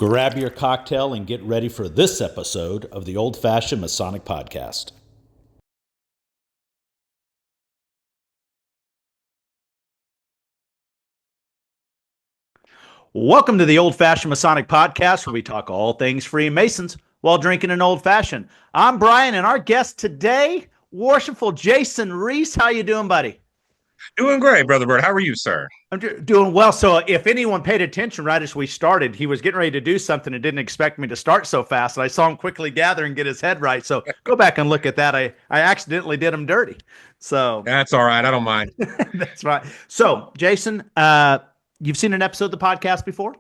Grab your cocktail and get ready for this episode of the Old Fashioned Masonic Podcast. Welcome to the Old Fashioned Masonic Podcast, where we talk all things Freemasons while drinking an old fashioned. I'm Brian, and our guest today, worshipful Jason Rees. How you doing, buddy? Doing great, Brother Byrd. How are you, sir? I'm doing well. So if anyone paid attention right as we started, he was getting ready to do something and didn't expect me to start so fast. And I saw him quickly gather and get his head right. So go back and look at that. I accidentally did him dirty. So that's all right. I don't mind. That's right. So Jason, you've seen an episode of the podcast before?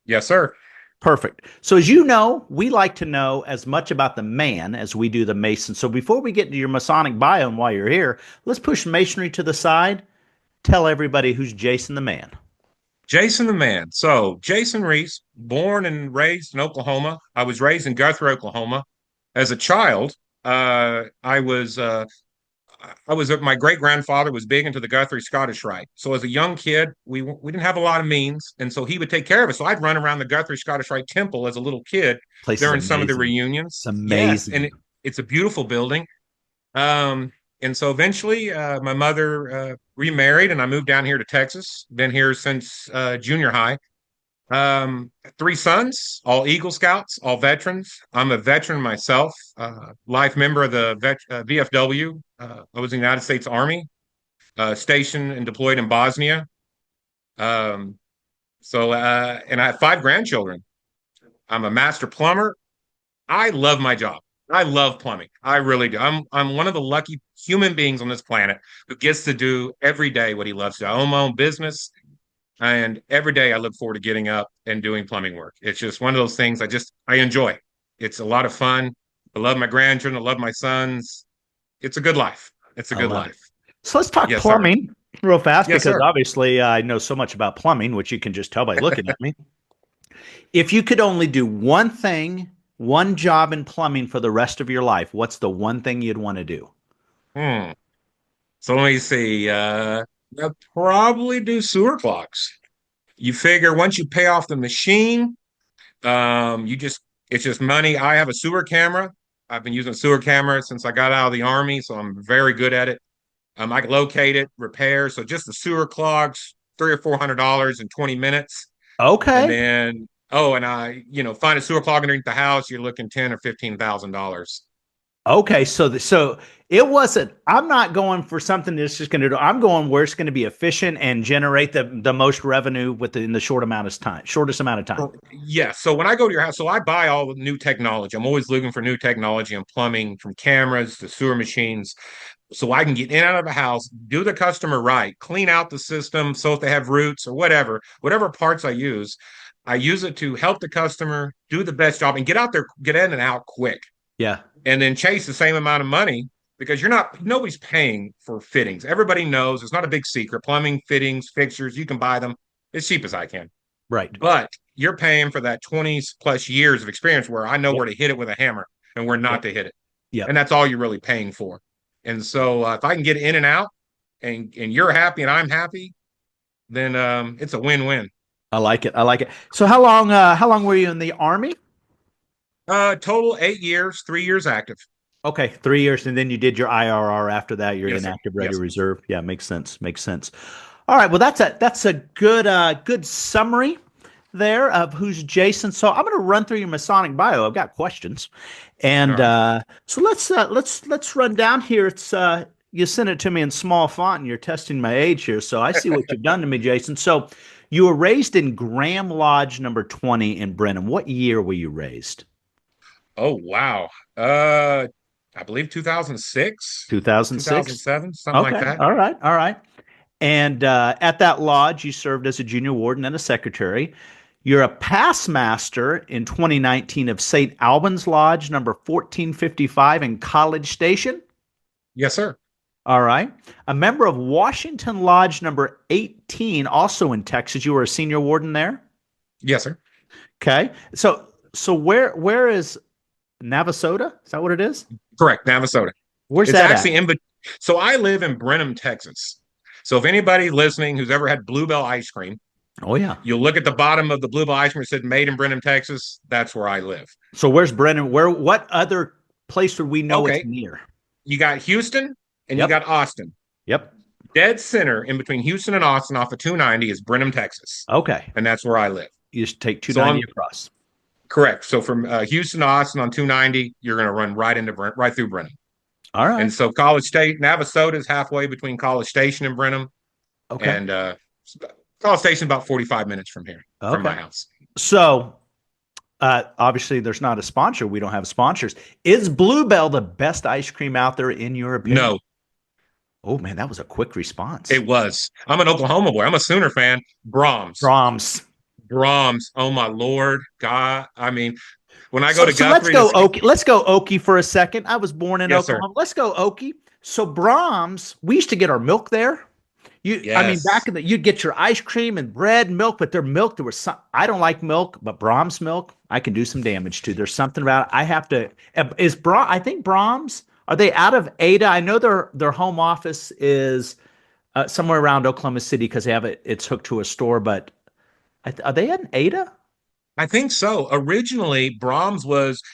Yes, sir. Perfect. So as you know, we like to know as much about the man as we do the Mason. So before we get into your Masonic bio and why you're here, let's push Masonry to the side. Tell everybody who's Jason the man. Jason the man. So Jason Rees, born and raised in Oklahoma. I was raised in Guthrie, Oklahoma. As a child, my great grandfather was big into the Guthrie Scottish Rite. So as a young kid, we didn't have a lot of means, and so he would take care of us. So I'd run around the Guthrie Scottish Rite temple as a little kid during some of the reunions. It's amazing. Yes, and it's a beautiful building. And so eventually, my mother remarried, and I moved down here to Texas. Been here since junior high. 3 sons, all Eagle Scouts, all veterans. I'm a veteran myself, life member of the VFW. I was in the United States Army, stationed and deployed in Bosnia. And I have 5 grandchildren. I'm a master plumber. I love my job. I love plumbing. I really do. I'm one of the lucky human beings on this planet who gets to do every day what he loves to do. I own my own business. And every day I look forward to getting up and doing plumbing work. It's just one of those things I enjoy. It's a lot of fun. I love my grandchildren. I love my sons. It's a good life. It's a good life. So let's talk plumbing real fast, yes, because sir. Obviously I know so much about plumbing, which you can just tell by looking at me. If you could only do one thing, one job in plumbing for the rest of your life, what's the one thing you'd want to do? So let me see. I'll probably do sewer clogs. You figure once you pay off the machine, it's just money. I have a sewer camera. I've been using a sewer camera since I got out of the Army, so I'm very good at it. I can locate it, repair. So just the sewer clogs, $300 or $400 in 20 minutes. Okay. And then, find a sewer clog underneath the house, you're looking $10,000 or $15,000. Okay, so it wasn't. I'm not going for something that's just going to do. I'm going where it's going to be efficient and generate the most revenue in the shortest amount of time. Yeah. So when I go to your house, so I buy all the new technology. I'm always looking for new technology in plumbing, from cameras to sewer machines, so I can get in and out of a house, do the customer right, clean out the system. So if they have roots or whatever parts I use it to help the customer do the best job and get in and out quick. Yeah. And then chase the same amount of money, because nobody's paying for fittings. Everybody knows it's not a big secret. Plumbing, fittings, fixtures, you can buy them as cheap as I can. Right. But you're paying for that 20 plus years of experience where I know where to hit it with a hammer and where not to hit it. Yeah. And that's all you're really paying for. And so if I can get in and out and you're happy and I'm happy, then it's a win-win. I like it. So how long were you in the Army? Total 8 years, 3 years active. Okay, 3 years, and then you did your IRR after that. You're Yes, inactive, ready yes. reserve. Yeah, makes sense. All right, well, that's a good summary there of who's Jason. So I'm going to run through your Masonic bio. I've got questions, and so let's run down here. It's you sent it to me in small font, and you're testing my age here. So I see what you've done to me, Jason. So you were raised in Graham Lodge number 20 in Brenham. What year were you raised? Oh, wow. I believe 2006, 2007, something like that. All right. And at that lodge, you served as a junior warden and a secretary. You're a past master in 2019 of St. Albans Lodge, number 1455 in College Station. Yes, sir. All right. A member of Washington Lodge, number 18, also in Texas. You were a senior warden there? Yes, sir. Okay. So where is Navasota? Is that what it is? Correct. Navasota. Where's it's that actually at? So I live in Brenham, Texas. So if anybody listening who's ever had Bluebell ice cream, Oh yeah. You'll look at the bottom of the blue ball ice cream. It said "Made in Brenham, Texas." That's where I live. So where's Brennan? What other place would we know it's Okay, near? you got Houston and you Yep. got Austin. Yep. Dead center in between Houston and Austin, off of 290, is Brenham, Texas, Okay. and that's where I live. You just take So 290 I'm across. correct. So from Houston to Austin on 290, you're going to run right through Brenham. All right. And so College State, Navasota is halfway between College Station and Brenham, Okay. and College Station about 45 minutes from here, from Okay. my house. So obviously there's not a sponsor. We don't have sponsors. Is Bluebell the best ice cream out there in your opinion? No, Oh man, that was a quick response. it was. I'm an Oklahoma boy. I'm a Sooner fan. Braums. Brahms. Braums. Oh my Lord, God! I mean, when I go So, to so let's Guthrie, go Okie. Let's go Okie for a second. I was born in yes, sir. Oklahoma. Let's go Okie. So Brahms, we used to get our milk there. I mean, Yes. back in the, you'd get your ice cream and bread and milk, but their milk, there was some, I don't like milk, but Brahms milk, I can do some damage to. There's something about it. I have to, I think Brahms, are they out of Ada? I know their home office is somewhere around Oklahoma City because they have it, it's hooked to a store, but are they in Ada? I think so. Originally,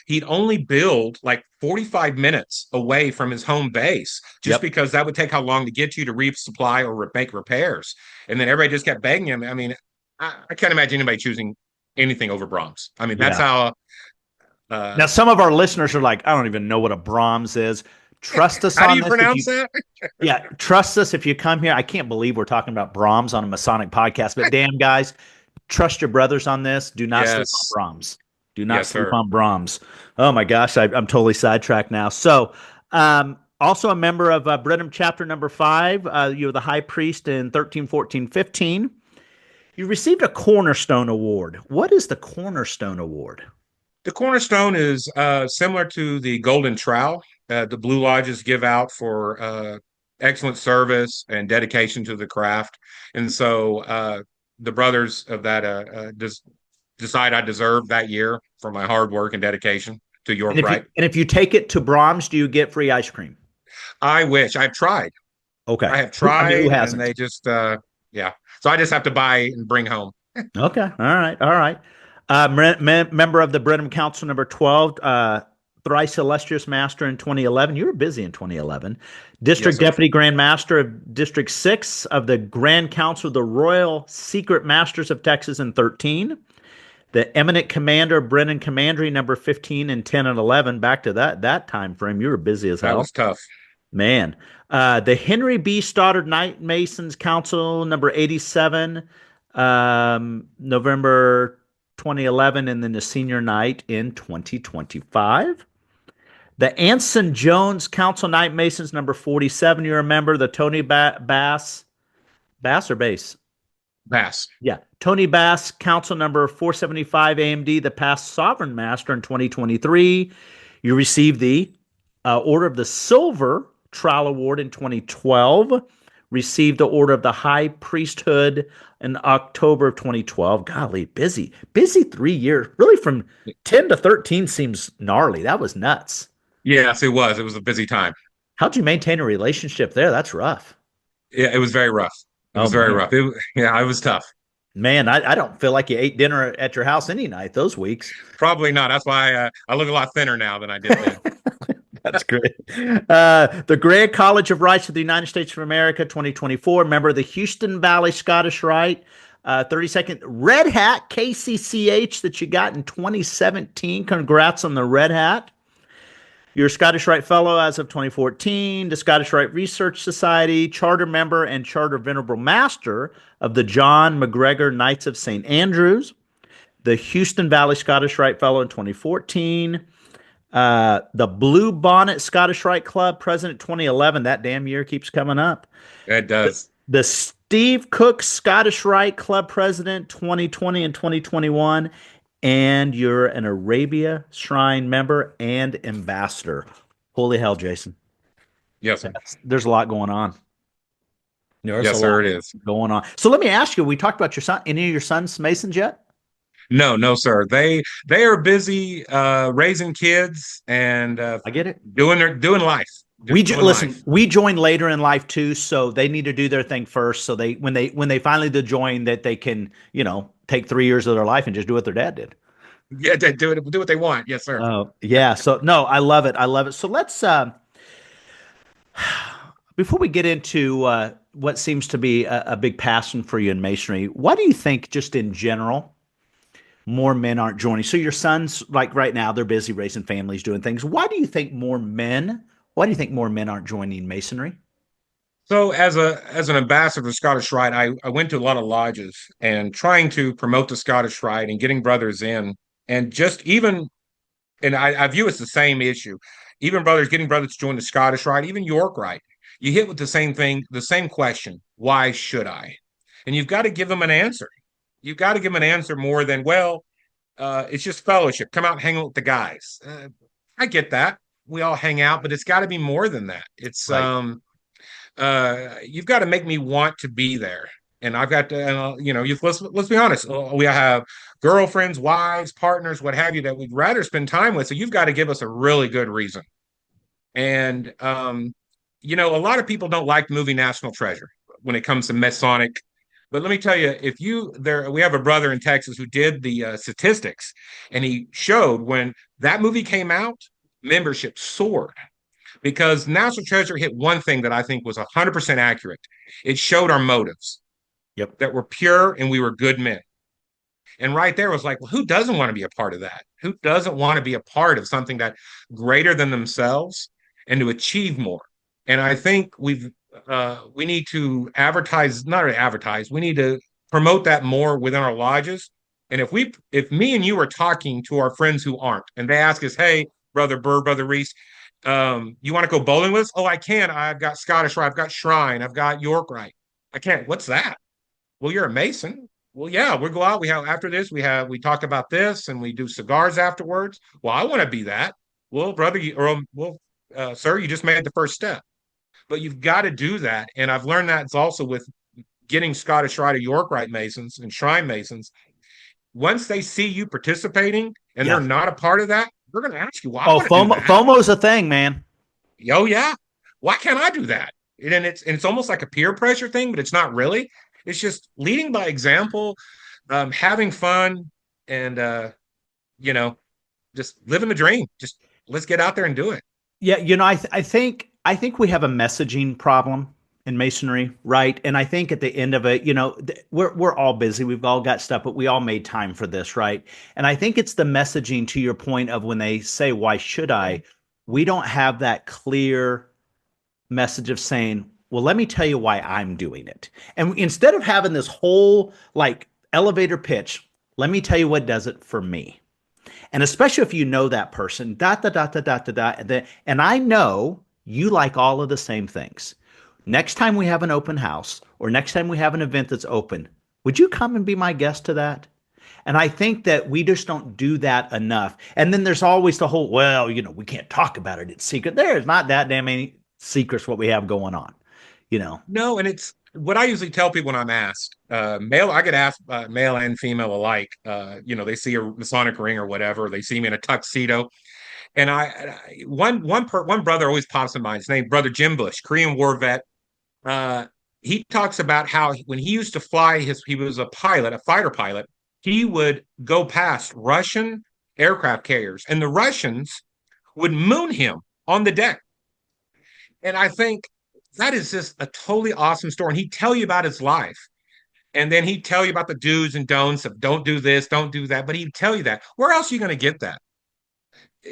he'd only build like 45 minutes away from his home base, just Yep. because that would take how long to get you to resupply or make repairs. And then everybody just kept begging him. I mean, I can't imagine anybody choosing anything over Brahms. I mean, that's Yeah. how. Now, some of our listeners are like, I don't even know what a Brahms is. Trust us How do on you this. pronounce that? Yeah, trust us if you come here. I can't believe we're talking about Brahms on a Masonic podcast, but damn, guys, trust your brothers on this. Do not sleep on Yes. Brahms. Do not Yes, sleep sir. on Brahms. Oh my gosh, I'm totally sidetracked now. So, also a member of Brenham chapter number 5. You were the high priest in 13, 14, 15. You received a Cornerstone Award. What is the Cornerstone Award? The Cornerstone is similar to the Golden Trowel. The Blue Lodges give out for excellent service and dedication to the craft. And so the brothers of that decide I deserve that year for my hard work and dedication to And York if you Rite. and if you take it to Brahms, do you get free ice cream? I wish. I've tried. Okay. I have I mean, who tried, and hasn't? they just, yeah. So I just have to buy and bring home. Okay. All right. All right. Member of the Brenham Council number 12, thrice illustrious master in 2011. You were busy in 2011. Yes, District sir. Deputy Grand Master of District 6 of the Grand Council of the Royal Secret Masters of Texas in 13. The Eminent Commander of Brennan Commandery number 15 and 10 and 11. Back to that time frame. You were busy as That hell. was tough. Man. The Henry B. Stoddard Knight Masons Council number 87, November 2011, and then the senior night in 2025. The Anson Jones Council Night Masons number 47, you remember the Tony Bass or Bass? Pass. Yeah. Tony Bass Council number 475 AMD, the past Sovereign Master in 2023. You received the Order of the Silver Trial Award in 2012. Received the Order of the High Priesthood in October of 2012. Golly, busy 3 years. Really, from 10 to 13 seems gnarly. That was nuts. Yes, it was. It was a busy time. How'd you maintain a relationship there? That's rough. Yeah, it was very rough. It Oh was very man, rough. Yeah, it was tough. man, I don't feel like you ate dinner at your house any night those weeks. Probably not. That's why I look a lot thinner now than I did then. That's great. The Grand College of Rites of the United States of America 2024, member of the Houston Valley Scottish Rite. 32nd Red Hat KCCH that you got in 2017. Congrats on the Red Hat. You're a Scottish Rite Fellow as of 2014, the Scottish Rite Research Society, Charter Member and Charter Venerable Master of the John McGregor Knights of St. Andrews, the Houston Valley Scottish Rite Fellow in 2014, the Blue Bonnet Scottish Rite Club President 2011. That damn year keeps coming up. It does. The Steve Cook Scottish Rite Club President 2020 and 2021. And you're an Arabia Shrine member and ambassador. Holy hell, Jason. Yes, sir. There's a lot going on. Yes, sir, it is. Going on. So let me ask you, we talked about your son. Any of your sons Masons yet? No, no, sir. They are busy raising kids and I get it. doing life. just doing Listen. life. We joined later in life too, so they need to do their thing first. So they when they finally do join, that they can take 3 years of their life and just do what their dad did. Yeah, they do what they want. Yes, sir. Oh yeah. So no, I love it. I love it. So let's before we get into what seems to be a big passion for you in masonry, why do you think, just in general, more men aren't joining? So your sons, like right now, they're busy raising families, doing things. Why do you think more men? Why do you think more men aren't joining masonry? So as an ambassador of Scottish Rite, I went to a lot of lodges and trying to promote the Scottish Rite and getting brothers in, and just even and I view it's the same issue. Even brothers getting brothers to join the Scottish Rite, even York Rite, you hit with the same thing, the same question: why should I? And you've got to give them an answer. You've got to give them an answer more than, well, it's just fellowship. Come out and hang out with the guys. I get that. We all hang out, but it's got to be more than that. It's Right. you've got to make me want to be there. And I've got to, let's be honest. We have girlfriends, wives, partners, what have you, that we'd rather spend time with. So you've got to give us a really good reason. And a lot of people don't like the movie National Treasure when it comes to Masonic. But let me tell you, if you there, we have a brother in Texas who did the statistics, and he showed when that movie came out, membership soared because National Treasure hit one thing that I think was 100% accurate. It showed our motives, Yep. that were pure and we were good men. And right there was like, well, who doesn't want to be a part of that? Who doesn't want to be a part of something that greater than themselves and to achieve more? And I think we need to advertise, not really advertise, we need to promote that more within our lodges. And if me and you are talking to our friends who aren't, and they ask us, hey, brother Byrd, brother Rees, you want to go bowling with us? Oh, I can. I've got Scottish Rite, I've got Shrine, I've got York Rite. I can't. What's that? Well, you're a Mason. Well, yeah, we go out. We have after this, we talk about this, and we do cigars afterwards. Well, I want to be that. Well, brother, sir, you just made the first step, but you've got to do that. And I've learned that it's also with getting Scottish Rite or York Rite Masons and Shrine Masons. Once they see you participating and they're Yeah. not a part of that, they're going to ask you, "Well, I Oh, want to do FOMO, that." FOMO's a thing, man. Oh yeah, why can't I do that? And it's almost like a peer pressure thing, but it's not really. It's just leading by example, having fun, and you know, just living the dream. Just let's get out there and do it. Yeah, I think we have a messaging problem in masonry, right? And I think at the end of it, we're all busy. We've all got stuff, but we all made time for this, right? And I think it's the messaging, to your point of when they say, "Why should I?" We don't have that clear message of saying, "Well, let me tell you why I'm doing it." And instead of having this whole like elevator pitch, let me tell you what does it for me. And especially if you know that person, dot, dot, dot, dot, dot, dot, dot, and I know you like all of the same things. Next time we have an open house or next time we have an event that's open, would you come and be my guest to that? And I think that we just don't do that enough. And then there's always the whole, well, we can't talk about it. It's secret. There's not that damn many secrets what we have going on, you know. No, and it's what I usually tell people when I'm asked. Male, I get asked, male and female alike. They see a Masonic ring or whatever. They see me in a tuxedo, and one brother always pops in mind. His name Brother Jim Bush, Korean War vet. Uh, he talks about how when he used to fly he was a pilot, a fighter pilot. He would go past Russian aircraft carriers, and the Russians would moon him on the deck. And I think that is just a totally awesome story. And he'd tell you about his life. And then he'd tell you about the do's and don'ts of don't do this, don't do that. But he'd tell you that. Where else are you going to get that?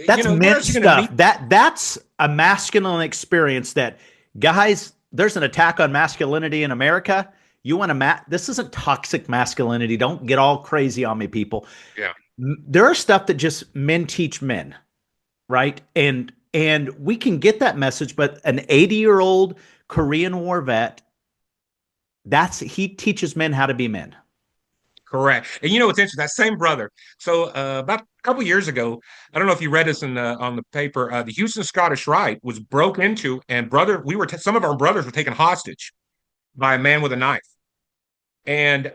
That's Where mint else are you going to stuff. meet? That's a masculine experience that, guys, there's an attack on masculinity in America. You want to this isn't toxic masculinity. Don't get all crazy on me, people. Yeah, There are stuff that just men teach men, right? And we can get that message, but an 80-year-old Korean War vet, he teaches men how to be men. correct. And what's interesting? That same brother. So about a couple years ago, I don't know if you read this on the paper. The Houston Scottish Rite was broke into, and some of our brothers were taken hostage by a man with a knife, and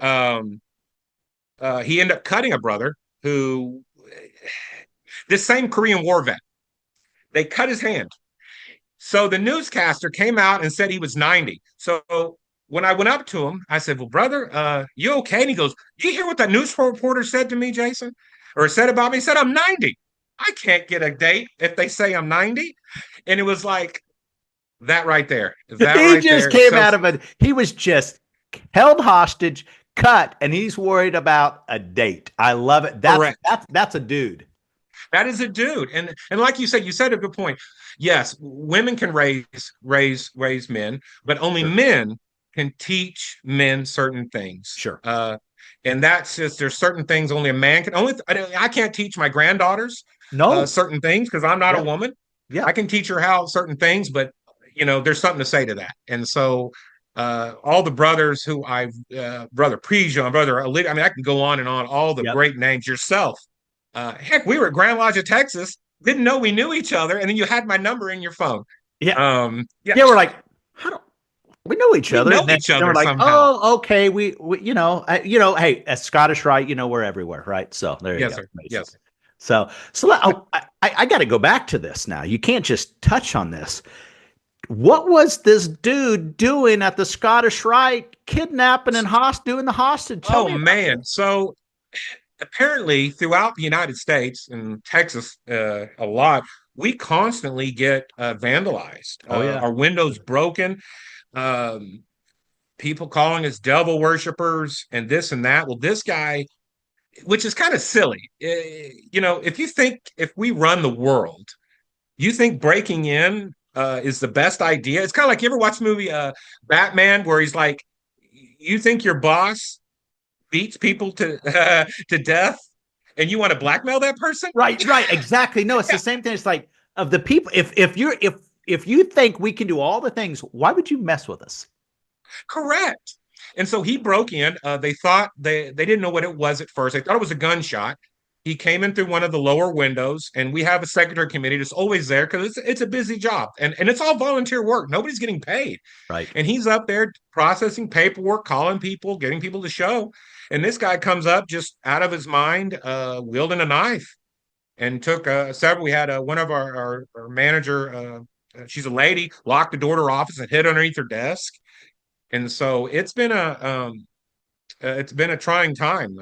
he ended up cutting a brother who this same Korean War vet. They cut his hand. So the newscaster came out and said he was 90. So when I went up to him, I said, "Well, brother, you okay?" And he goes, "You hear what that news reporter said to me, Jason? Or said about me?" He said, "I'm 90. I can't get a date if they say I'm 90." And it was like that right there. That He right just there. came So out of it. He was just held hostage, cut, and he's worried about a date. I love it. That's correct. that's that's a dude. That is a dude. And like you said a good point. Yes, women can raise men, but only Sure. men can teach men certain things. Sure. And that's just there's certain things only a man can only I can't teach my granddaughters No. certain things because I'm not a Yeah. woman. Yeah. I can teach her how certain things, but there's something to say to that. And so all the brothers who I've brother Prejean, brother Olivia, I mean, I can go on and on, all the Yep. great names yourself. Heck, we were at Grand Lodge of Texas, didn't know we knew each other, and then you had my number in your phone. Yeah. Yeah, Yeah. We're like, how do we know each we other? know And each then we're other like, somehow. oh, okay. We hey, a Scottish Rite, we're everywhere, right? So there you Yes, go. sir. Masons. Yes. I got to go back to this now. You can't just touch on this. What was this dude doing at the Scottish Rite, kidnapping and doing the hostage? Tell Oh me about man. this. So apparently throughout the United States and Texas a lot, we constantly get vandalized. Oh yeah. Our windows broken. Um, People calling us devil worshippers and this and that. Well, this guy, which is kind of silly, if we run the world, you think breaking in is the best idea? It's kind of like you ever watch the movie Batman, where he's like, you think your boss beats people to to death, and you want to blackmail that person? Right, right, exactly. No, it's the Yeah, same thing. It's like of the people. If you think we can do all the things, why would you mess with us? correct. And so he broke in. They thought they didn't know what it was at first. They thought it was a gunshot. He came in through one of the lower windows, and we have a secretary committee that's always there because it's a busy job, and it's all volunteer work. Nobody's getting paid, Right. and he's up there processing paperwork, calling people, getting people to show. And this guy comes up just out of his mind, wielding a knife, and took several. We had one of our manager. She's a lady, locked the door to her office and hid underneath her desk. And so it's been a trying time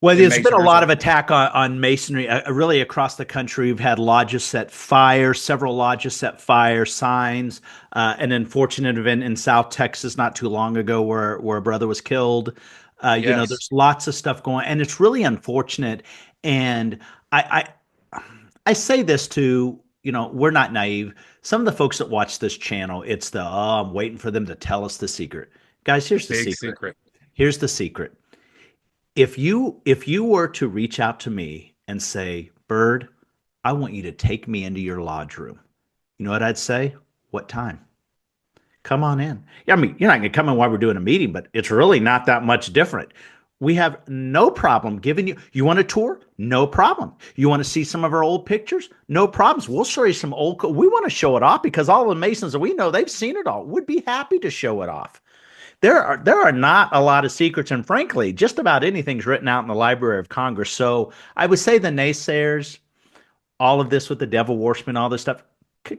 Well, in there's been a masonry. lot of attack on masonry, really across the country. We've had lodges set fire, several lodges set fire, signs. An unfortunate event in South Texas not too long ago where a brother was killed. Yes, There's lots of stuff going, and it's really unfortunate. And I say this to, we're not naive. Some of the folks that watch this channel, it's I'm waiting for them to tell us the secret. Guys, here's the big secret. secret. Here's the secret. If you were to reach out to me and say, Byrd, I want you to take me into your lodge room, you know what I'd say? What time? Come on in. Yeah, I mean, you're not going to come in while we're doing a meeting, but it's really not that much different. We have no problem giving you want a tour? No problem. You want to see some of our old pictures? No problems. We'll show you some we want to show it off because all the Masons that we know, they've seen it all. Would be happy to show it off. There are not a lot of secrets, and frankly, just about anything's written out in the Library of Congress. So I would say the naysayers, all of this with the devil worshiping, all this stuff,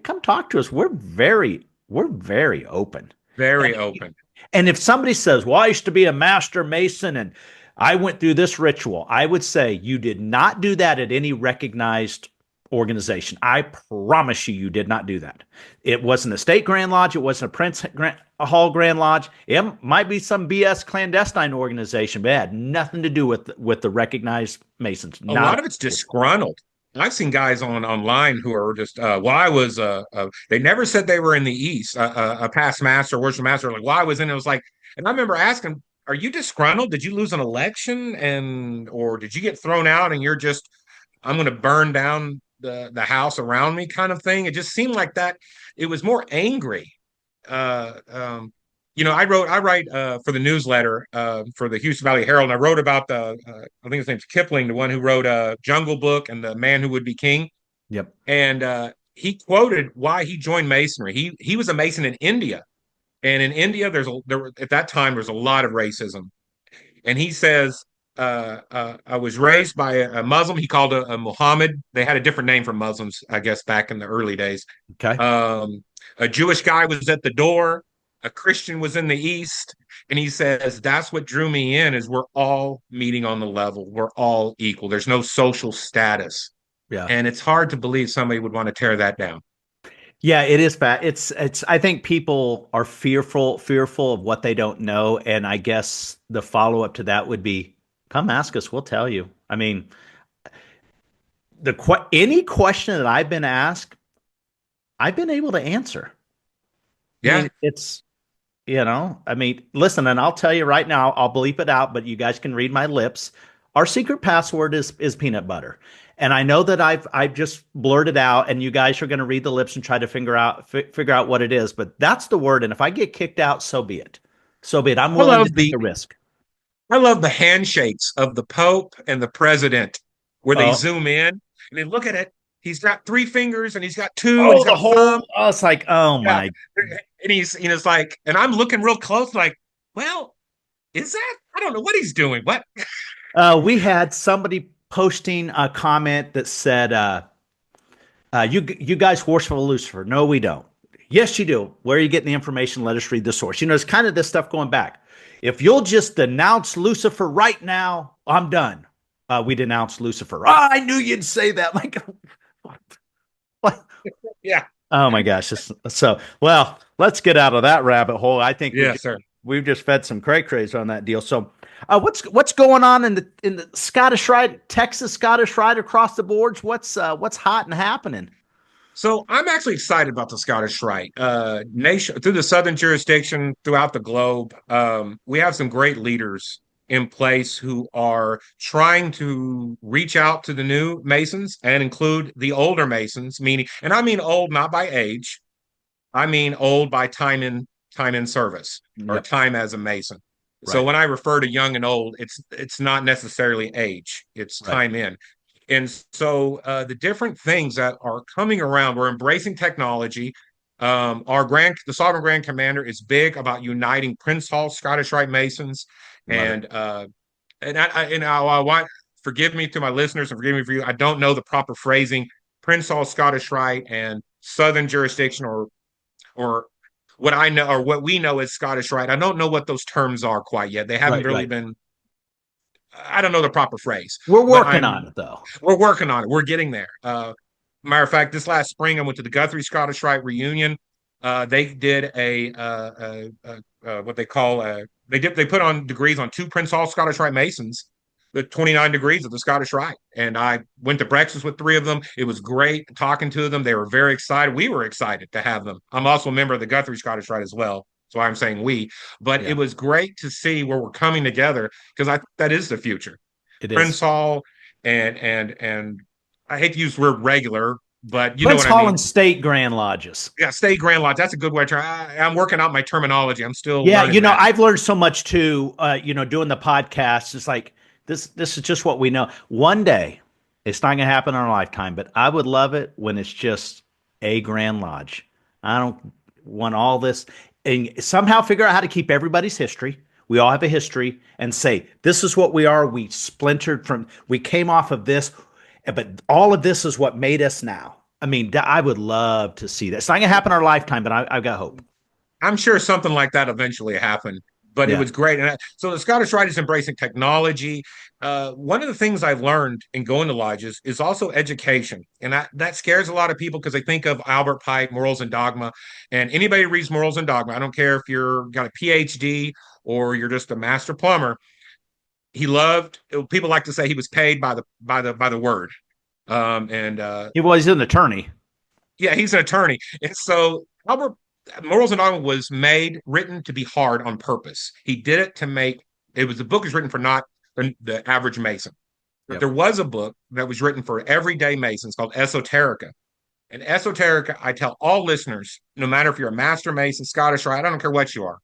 come talk to us. We're very open. Very And, open. and if somebody says, "Well, I used to be a master mason and I went through this ritual," I would say you did not do that at any recognized organization. I promise you, you did not do that. It wasn't a state Grand Lodge. It wasn't a Prince Hall Grand Lodge. It might be some BS clandestine organization, but it had nothing to do with the recognized Masons. A Not lot of it's disgruntled. I've seen guys online who are just, well, I was, they never said they were in the East, a past master, worship master. Like, well, I was in, it was like, and I remember asking, are you disgruntled? Did you lose an election or did you get thrown out and you're just, I'm going to burn down the house around me kind of thing? It just seemed like that. It was more angry. Uh, um, I write for the newsletter for the Houston Valley Herald, and I wrote about I think his name's Kipling, the one who wrote Jungle Book and The Man Who Would Be King. Yep. And he quoted why he joined Masonry. He was a Mason in India, and in India at that time there's a lot of racism, and he says I was raised by a Muslim. He called a Muhammad. They had a different name for Muslims, I guess, back in the early days. Okay. A Jewish guy was at the door. A Christian was in the east, and he says that's what drew me in. Is we're all meeting on the level. We're all equal. There's no social status, Yeah. and it's hard to believe somebody would want to tear that down. Yeah, it is bad. I think people are fearful of what they don't know. And I guess the follow-up to that would be, come ask us, we'll tell you. I mean, any question that I've been asked, I've been able to answer. I Yeah, mean, I mean, listen, and I'll tell you right now, I'll bleep it out, but you guys can read my lips. Our secret password is peanut butter. And I know that I've just blurted out, and you guys are going to read the lips and try to figure out what it is. But that's the word. And if I get kicked out, so be it. So be it. I'm I willing to love take the the risk. I love the handshakes of the Pope and the President, where they Oh, zoom in and they look at it. He's got three fingers and he's got two and he's oh, the got a thumb. whole. Oh, it's like, oh Yeah. my. And it's like, and I'm looking real close, like, well, is that? I don't know what he's doing. What? We had somebody posting a comment that said, you guys worship Lucifer. No, we don't. Yes, you do. Where are you getting the information? Let us read the source. It's kind of this stuff going back. If you'll just denounce Lucifer right now, I'm done. We denounce Lucifer. Oh, I knew you'd say that. Like, what? Yeah. Oh my gosh. So, well, let's get out of that rabbit hole. I think Yeah, sir. we've just fed some cray craze on that deal. So, what's going on in the Scottish Rite, Texas Scottish Rite across the boards? What's hot and happening? So I'm actually excited about the Scottish Rite. Nation through the southern jurisdiction throughout the globe. We have some great leaders in place who are trying to reach out to the new Masons and include the older Masons, meaning, and I mean old not by age, I mean old by time in service or Yep. time as a Mason. So Right. when I refer to young and old, it's not necessarily age, it's Right. time in. And so the different things that are coming around, we're embracing technology. The Sovereign Grand Commander is big about uniting Prince Hall Scottish Rite Masons, Love it. and I want forgive me to my listeners and forgive me for you. I don't know the proper phrasing. Prince Hall Scottish Rite and Southern jurisdiction, or what I know or what we know as Scottish Rite. I don't know what those terms are quite yet. They haven't Right. really Right. been. I don't know the proper phrase, We're but working on it though. we're working on it. We're getting there. Matter of fact, this last spring I went to the Guthrie Scottish Rite reunion. They did what they call they put on degrees on two Prince Hall Scottish Rite Masons, the 29 degrees of the Scottish Rite, and I went to breakfast with three of them. It was great talking to them. They were very excited. We were excited to have them. I'm also a member of the Guthrie Scottish Rite as well. So I'm saying we, but it Yeah. was great to see where we're coming together because I think that is the future. It Prince is. Hall and I hate to use the word regular, but you know Prince what I Hall mean. and State Grand Lodges. Yeah, state Grand Lodge. That's a good way to try. I'm working out my terminology. I'm still Yeah, learning that. I've learned so much too. Doing the podcast, it's like this is just what we know. One day, it's not going to happen in our lifetime, but I would love it when it's just a Grand Lodge. I don't want all this, and somehow figure out how to keep everybody's history. We all have a history, and say this is what we are. We splintered from. We came off of this, but all of this is what made us now. I mean, I would love to see that. It's not going to happen in our lifetime, but I've got hope. I'm sure something like that eventually happened, but it Yeah. was great. So the Scottish Rite is embracing technology. One of the things I've learned in going to lodges is also education, and that scares a lot of people because they think of Albert Pike, Morals and Dogma, and anybody who reads Morals and Dogma. I don't care if you're got a PhD or you're just a master plumber. He loved. People like to say he was paid by the word. And He was an attorney. Yeah, he's an attorney, and so Albert Morals and Dogma was written to be hard on purpose. He did it to make it was the book is written for not the average Mason. But Yep. there was a book that was written for everyday Masons called Esoterica. And Esoterica, I tell all listeners, no matter if you're a Master Mason, Scottish Rite, I don't care what you are,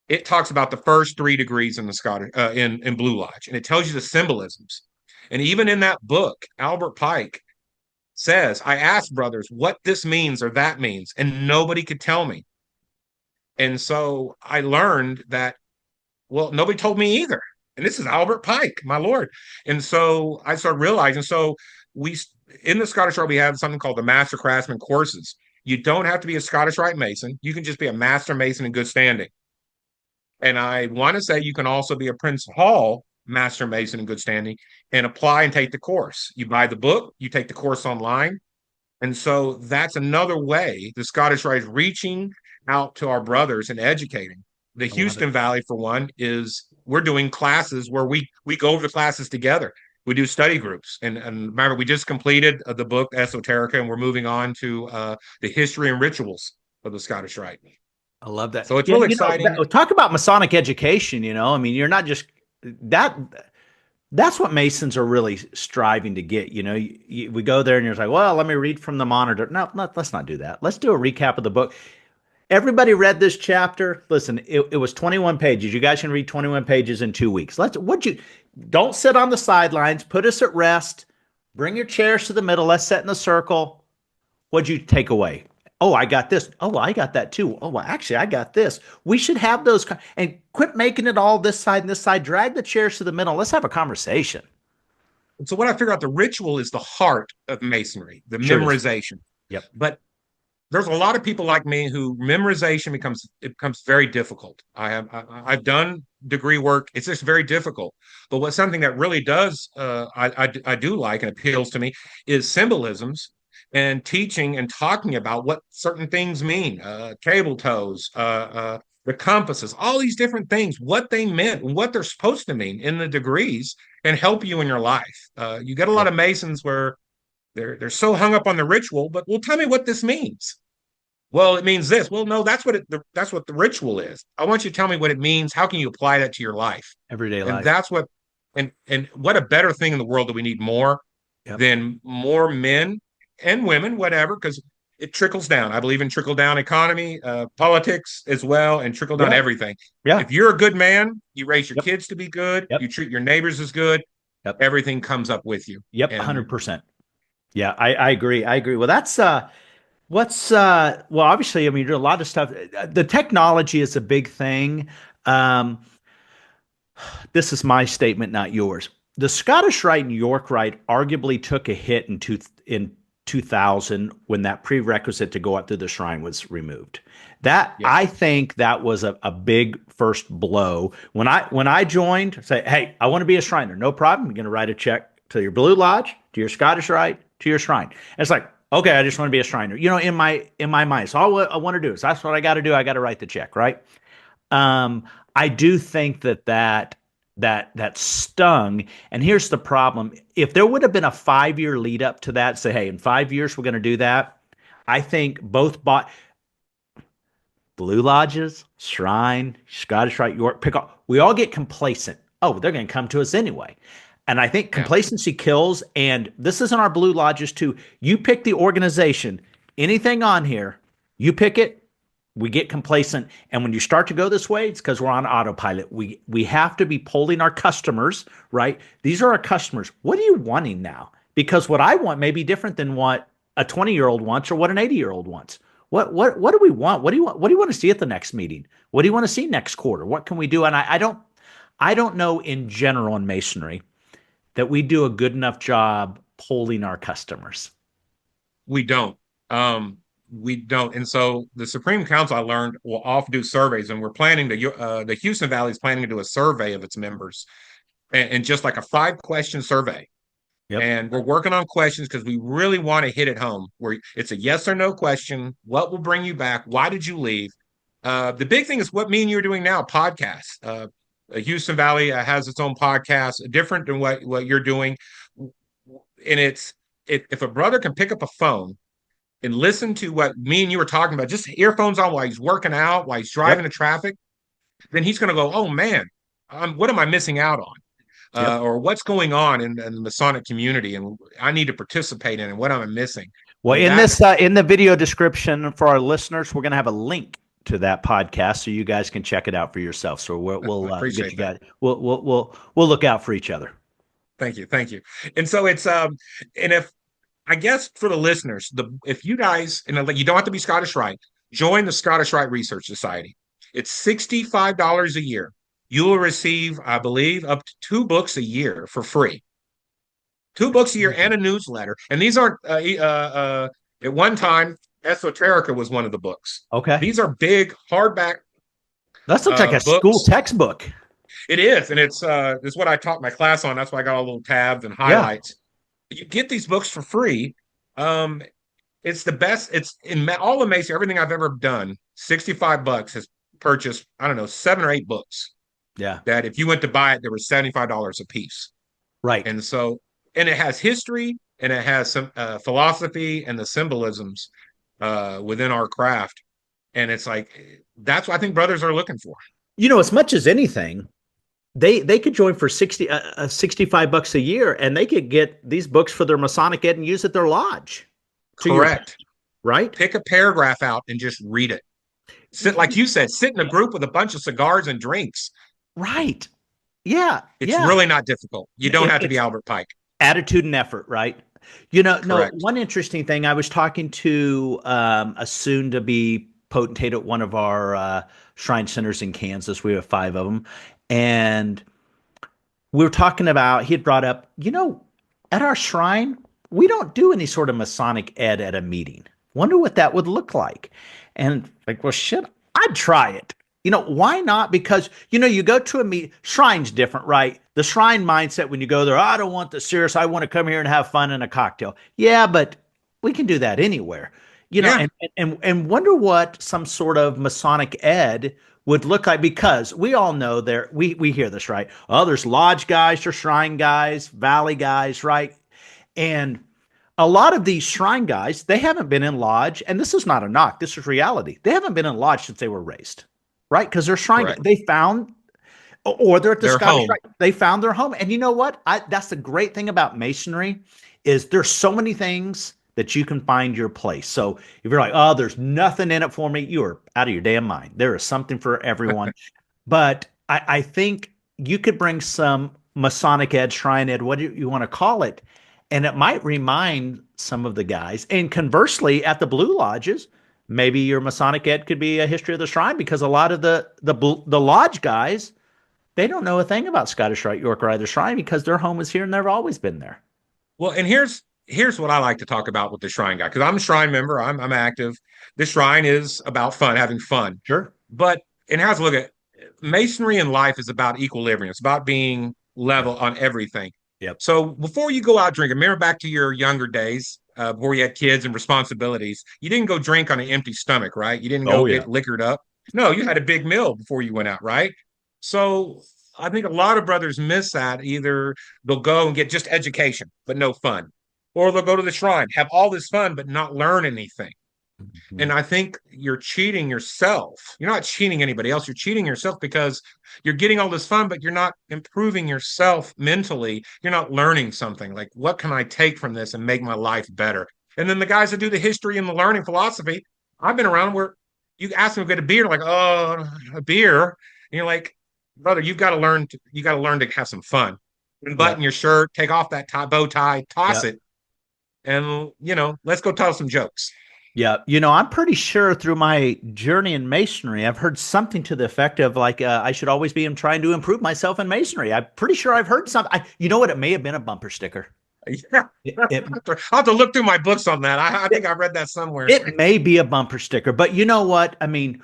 it talks about the first 3 degrees in the Scottish in Blue Lodge, and it tells you the symbolisms. And even in that book, Albert Pike says, I asked brothers what this means or that means, and nobody could tell me. And so I learned that, well, nobody told me either. And this is Albert Pike, my Lord. And so I started realizing, so we, in the Scottish Rite, we have something called the Master Craftsman courses. You don't have to be a Scottish Rite Mason. You can just be a Master Mason in good standing. And I want to say you can also be a Prince Hall Master Mason in good standing and apply and take the course. You buy the book, you take the course online. And so that's another way the Scottish Rite is reaching out to our brothers and educating. The I love it. Houston Valley, for one, is we're doing classes where we go over the classes together. We do study groups. And remember, we just completed the book Esoterica, and we're moving on to the history and rituals of the Scottish Rite. I love that. So it's Yeah, really exciting. talk about Masonic education, I mean, you're not just that. That's what Masons are really striving to get. We go there and you're like, well, let me read from the monitor. No, let's not do that. Let's do a recap of the book. Everybody read this chapter. Listen, it was 21 pages. You guys can read 21 pages in 2 weeks. Don't sit on the sidelines. Put us at rest. Bring your chairs to the middle. Let's sit in a circle. What'd you take away? Oh, I got this. Oh, well, I got that too. Oh, well, actually, I got this. We should have those and quit making it all this side and this side. Drag the chairs to the middle. Let's have a conversation. So what I figured out, the ritual is the heart of Masonry, the Sure is. memorization. Yep. But there's a lot of people like me who memorization becomes very difficult. I've done degree work. It's just very difficult. But what's something that really does I do like and appeals to me is symbolisms and teaching and talking about what certain things mean. Cable toes, the compasses, all these different things, what they meant and what they're supposed to mean in the degrees, and help you in your life. You get a lot Yep. of Masons where they're so hung up on the ritual, but well, tell me what this means. Well, it means this. Well, no, that's what the ritual is. I want you to tell me what it means. How can you apply that to your life? Everyday And life. that's what and what a better thing in the world that we need more Yep. than more men and women, whatever, because it trickles down. I believe in trickle down economy, politics as well, and trickle down Yeah. everything. Yeah. If you're a good man, you raise your Yep. kids to be good, Yep. you treat your neighbors as good, Yep. everything comes up with you. Yep. And 100%. Yeah, I agree. I agree. Well, that's well, obviously, I mean, there's a lot of stuff. The technology is a big thing. Um, this is my statement, not yours. The Scottish Rite and York Rite arguably took a hit in 2000 when that prerequisite to go up to the shrine was removed. That yes, I think that was a big first blow. When I joined, say, hey, I want to be a Shriner. No problem. You're going to write a check to your Blue Lodge, to your Scottish Rite, to your shrine. And it's like, okay, I just want to be a Shriner. In my mind, so all I want to do is that's what I got to do. I got to write the check, right? I do think that stung. And here's the problem: if there would have been a 5 year lead up to that, say, hey, in 5 years we're going to do that. I think both Blue Lodges, Shrine, Scottish Rite, York, pick up. We all get complacent. Oh, they're going to come to us anyway. And I think yeah, complacency kills. And this is in our Blue Lodges too. You pick the organization, anything on here, you pick it. We get complacent, and when you start to go this way, it's because we're on autopilot. We have to be polling our customers, right? These are our customers. What are you wanting now? Because what I want may be different than what a 20-year-old wants or what an 80-year-old wants. What do we want? What do you want? What do you want to see at the next meeting? What do you want to see next quarter? What can we do? And I don't know in general in Masonry that we do a good enough job polling our customers. we don't. We don't. And so the Supreme Council, I learned, will often do surveys, and we're planning the Houston Valley is planning to do a survey of its members, and just like a 5 question survey. Yep. And we're working on questions because we really want to hit it home where it's a yes or no question. What will bring you back? Why did you leave? The big thing is what me and you are doing now, podcasts. Houston Valley has its own podcast, different than what you're doing. And if a brother can pick up a phone and listen to what me and you were talking about, just earphones on while he's working out, while he's driving Yep. the traffic, then he's going to go, oh man, what am I missing out on? Yep. Or what's going on in the Masonic community, and I need to participate in, and what am I missing? Well, And in that's this in the video description for our listeners, we're going to have a link to that podcast so you guys can check it out for yourself. So we'll I get appreciate you that. guys. We'll look out for each other. Thank you. And so it's and if I guess for the listeners, if you guys, and you don't have to be Scottish Rite, join the Scottish Rite Research Society. It's $65 a year. you will receive, I believe, up to 2 books a year for free. 2 books a year and a newsletter. And these aren't, at one time, Esoterica was one of the books. Okay. These are big hardback That looks like a school books. textbook. It is, and it's what I taught my class on. That's why I got all little tabs and Yeah. highlights. You get these books for free. Um, it's the best. It's in all of Mason. Everything I've ever done, $65 has purchased. I don't know, 7 or 8 books. Yeah. That if you went to buy it, they were $75 a piece. Right. And so, and it has history and it has some philosophy and the symbolisms within our craft. And it's like that's what I think brothers are looking for. As much as anything, they could join for 65 bucks a year, and they could get these books for their Masonic Ed and use at their lodge. Correct. Right? Pick a paragraph out and just read it. Sit, like you said, sit in a group with a bunch of cigars and drinks. Right. Yeah. It's really not difficult. You don't have to be Albert Pike. Attitude and effort, right? One interesting thing, I was talking to a soon-to-be potentate at one of our shrine centers in Kansas. We have 5 of them. And we were talking about, he had brought up, at our shrine, we don't do any sort of Masonic Ed at a meeting. Wonder what that would look like. And like, well, shit, I'd try it. Why not? Because, you go to a meet, shrine's different, right? The shrine mindset when you go there, I don't want the serious, I want to come here and have fun and a cocktail. Yeah, but we can do that anywhere. And wonder what some sort of Masonic Ed would look like, because we all know we hear this, right? Oh, there's lodge guys, there's shrine guys, valley guys, right? And a lot of these shrine guys, they haven't been in lodge, and this is not a knock, this is reality. They haven't been in lodge since they were raised, right? Because they're shrine guys. They found, or they're at the Scottish Rite, they found their home. And you know what? That's the great thing about Masonry is there's so many things that you can find your place. So if you're like, oh, there's nothing in it for me, you are out of your damn mind. There is something for everyone. But I think you could bring some Masonic Ed, Shrine Ed, what do you want to call it? And it might remind some of the guys. And conversely, at the Blue Lodges, maybe your Masonic Ed could be a history of the shrine, because a lot of the lodge guys, they don't know a thing about Scottish Rite, York Rite, or Shrine, because their home is here and they've always been there. Well, and here's what I like to talk about with the shrine guy, because I'm a shrine member. I'm active. The shrine is about fun, having fun. Sure. But and how to look at Masonry in life is about equilibrium. It's about being level on everything. Yep. So before you go out drinking, remember back to your younger days, before you had kids and responsibilities, you didn't go drink on an empty stomach, right? You didn't go get liquored up. No, you had a big meal before you went out, right? So I think a lot of brothers miss that. Either they'll go and get just education, but no fun. Or they'll go to the shrine, have all this fun, but not learn anything. Mm-hmm. And I think you're cheating yourself. You're not cheating anybody else. You're cheating yourself, because you're getting all this fun, but you're not improving yourself mentally. You're not learning something. Like, what can I take from this and make my life better? And then the guys that do the history and the learning philosophy, I've been around where you ask them to get a beer, like, oh, a beer. And you're like, brother, you got to learn to have some fun. Button your shirt, take off that bow tie, toss it. And, let's go tell some jokes. Yeah. I'm pretty sure through my journey in Masonry, I've heard something to the effect of like, I should always be trying to improve myself in Masonry. I'm pretty sure I've heard something. You know what? It may have been a bumper sticker. Yeah. I'll have to look through my books on that. I think I read that somewhere. It may be a bumper sticker, but you know what? I mean,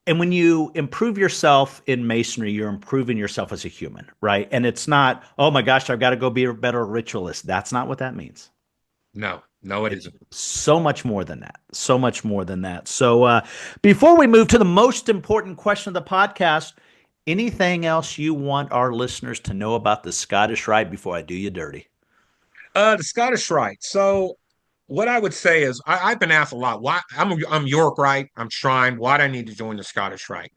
and when you improve yourself in Masonry, you're improving yourself as a human, right? And it's not, oh my gosh, I've got to go be a better ritualist. That's not what that means. No, it isn't. So much more than that. So much more than that. So before we move to the most important question of the podcast, anything else you want our listeners to know about the Scottish Rite before I do you dirty? The Scottish Rite. So what I would say is I've been asked a lot. Why I'm York Rite, I'm Shrine. Why do I need to join the Scottish Rite?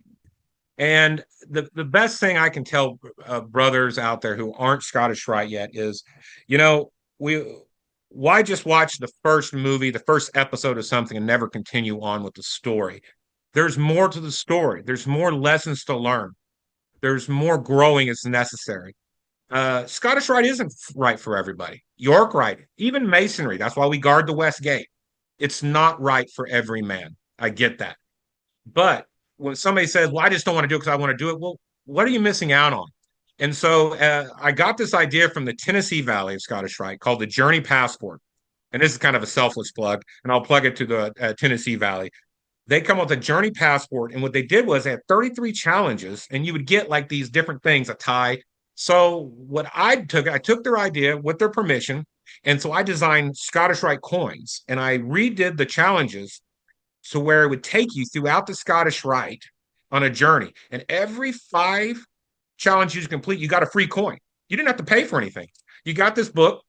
And the best thing I can tell brothers out there who aren't Scottish Rite yet is, why just watch the first movie, the first episode of something, and never continue on with the story? There's more to the story. There's more lessons to learn. There's more growing is necessary. Scottish Rite isn't right for everybody. York Rite, even Masonry. That's why we guard the West Gate. It's not right for every man. I get that. But when somebody says, well, I just don't want to do it because I want to do it. Well, what are you missing out on? And so I got this idea from the Tennessee Valley of Scottish Rite called the Journey Passport. And this is kind of a selfless plug, and I'll plug it to the Tennessee Valley. They come up with a Journey Passport, and what they did was they had 33 challenges, and you would get like these different things, a tie. So what I took their idea with their permission, and so I designed Scottish Rite coins, and I redid the challenges to where it would take you throughout the Scottish Rite on a journey. And every 5 challenges you complete, you got a free coin. You didn't have to pay for anything. You got this book.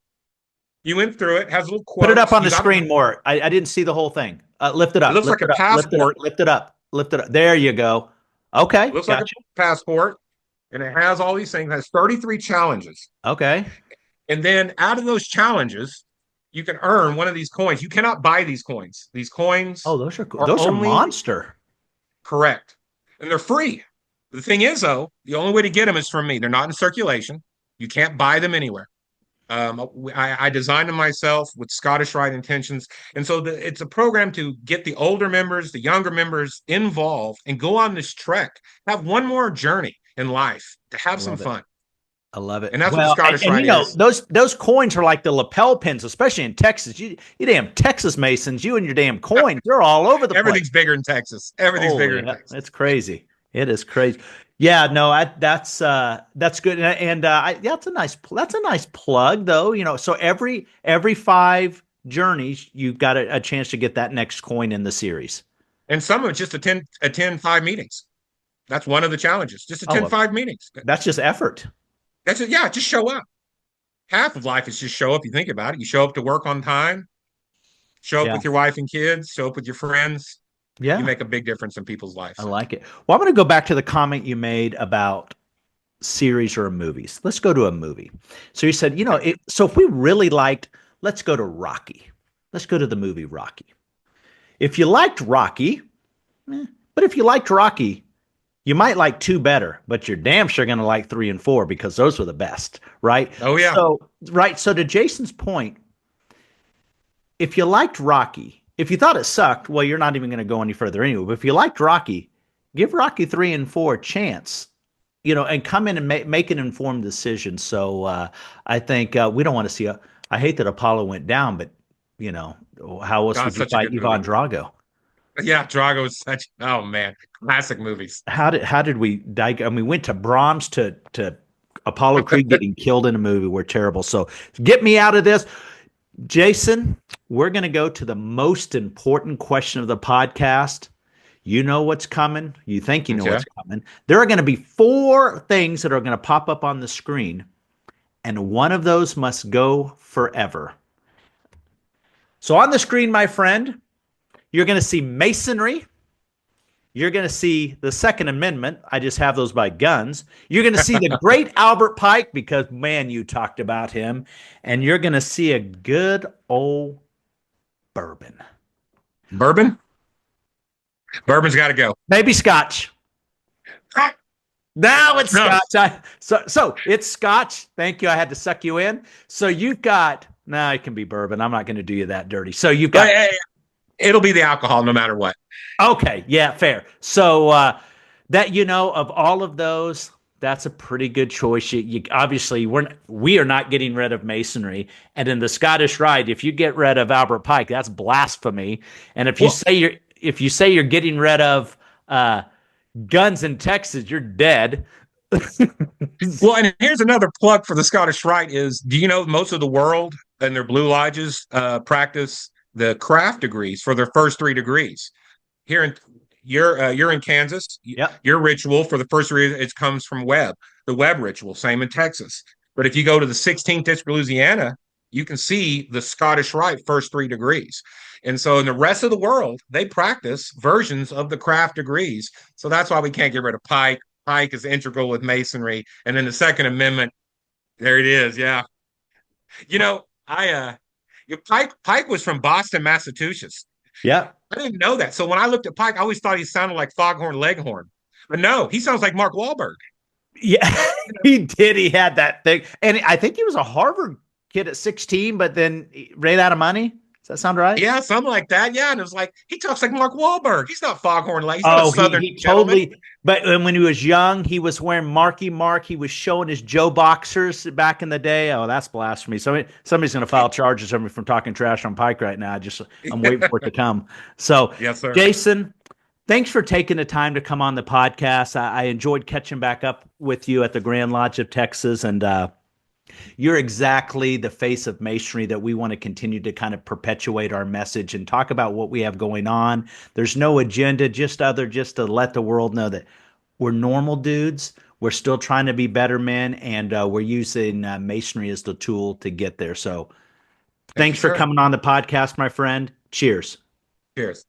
You went through it. Has little quotes. Put it up on the screen more. I didn't see the whole thing. Lift it up. It looks like a passport. Lift it up. Lift it up. There you go. Okay. It looks like a passport, and it has all these things. It has 33 challenges. Okay. And then out of those challenges, you can earn one of these coins. You cannot buy these coins. These coins. Oh, those are cool. Those are monster. Correct. And they're free. The thing is, though, the only way to get them is from me. They're not in circulation. You can't buy them anywhere. I designed them myself with Scottish Rite intentions. And so it's a program to get the older members, the younger members involved and go on this trek, have one more journey in life to have some fun. I love it. And that's what Scottish Rite is. Those coins are like the lapel pins, especially in Texas. You damn Texas Masons, you and your damn coins, they're all over the place. Everything's bigger in Texas. Everything's bigger in Texas. It's crazy. It is crazy. Yeah, no, that's good, and that's a nice plug, though. So every 5 journeys, you've got a chance to get that next coin in the series. And some of it just attend 5 meetings. That's one of the challenges. Just attend 5 meetings. That's just effort. That's it. Yeah, just show up. Half of life is just show up. You think about it. You show up to work on time. Show up with your wife and kids. Show up with your friends. Yeah. You make a big difference in people's lives. I like it. Well, I'm going to go back to the comment you made about series or movies. Let's go to a movie. So you said, so if we really liked, let's go to Rocky. Let's go to the movie Rocky. If you liked Rocky, but if you liked Rocky, you might like 2 better, but you're damn sure going to like 3 and 4 because those were the best, right? Oh, yeah. So to Jason's point, if you liked Rocky, if you thought it sucked, well, you're not even going to go any further anyway. But if you liked Rocky, give Rocky 3 and 4 a chance, and come in and make an informed decision. So I think we don't want to see I hate that Apollo went down, but how else would you fight Ivan Drago? Yeah, Drago is oh man, classic movies. How did we die? I mean, we went to Braums to Apollo Creed getting killed in a movie. We're terrible. So get me out of this. Jason, we're going to go to the most important question of the podcast. You know what's coming. You think you know what's coming. There are going to be 4 things that are going to pop up on the screen, and one of those must go forever. So on the screen, my friend, you're going to see Masonry. You're going to see the Second Amendment. I just have those by guns. You're going to see the great Albert Pike because, man, you talked about him. And you're going to see a good old bourbon. Bourbon? Bourbon's got to go. Maybe Scotch. Now it's Scotch. So it's Scotch. Thank you. I had to suck you in. So you've got, it can be bourbon. I'm not going to do you that dirty. So you've got. It'll be the alcohol no matter what. Okay. Yeah, fair. So that, of all of those, that's a pretty good choice. You obviously we are not getting rid of Masonry. And in the Scottish Rite, if you get rid of Albert Pike, that's blasphemy. And if you say you're getting rid of guns in Texas, you're dead. Well, and here's another plug for the Scottish Rite is, do you know most of the world and their Blue Lodges practice the craft degrees for their first 3 degrees? You're in Kansas. Yep. Your ritual for the first 3 it comes from Webb. The Webb ritual, same in Texas. But if you go to the 16th District of Louisiana, you can see the Scottish Rite first 3 degrees. And so in the rest of the world, they practice versions of the craft degrees. So that's why we can't get rid of Pike. Pike is integral with Masonry. And then the Second Amendment, there it is. Yeah. Pike was from Boston, Massachusetts. Yeah. I didn't know that. So when I looked at Pike, I always thought he sounded like Foghorn Leghorn. But no, he sounds like Mark Wahlberg. Yeah, he did. He had that thing. And I think he was a Harvard kid at 16, but then ran out of money. Does that sound right? Yeah, something like that. Yeah, and it was like he talks like Mark Wahlberg. He's not foghorn like he's not a Oh, Southern he gentleman. totally. But when he was young, he was wearing Marky Mark. He was showing his Joe boxers back in the day. Oh, that's blasphemy. Somebody's going to file charges on me from talking trash on Pike right now. I'm waiting for it to come. So, Yes, sir. Jason, thanks for taking the time to come on the podcast. I enjoyed catching back up with you at the Grand Lodge of Texas, and you're exactly the face of masonry that we want to continue to kind of perpetuate our message and talk about what we have going on. There's no agenda, just to let the world know that we're normal dudes. We're still trying to be better men, and we're using masonry as the tool to get there. So Thank you, thanks for sir. coming on the podcast, my friend. Cheers. Cheers.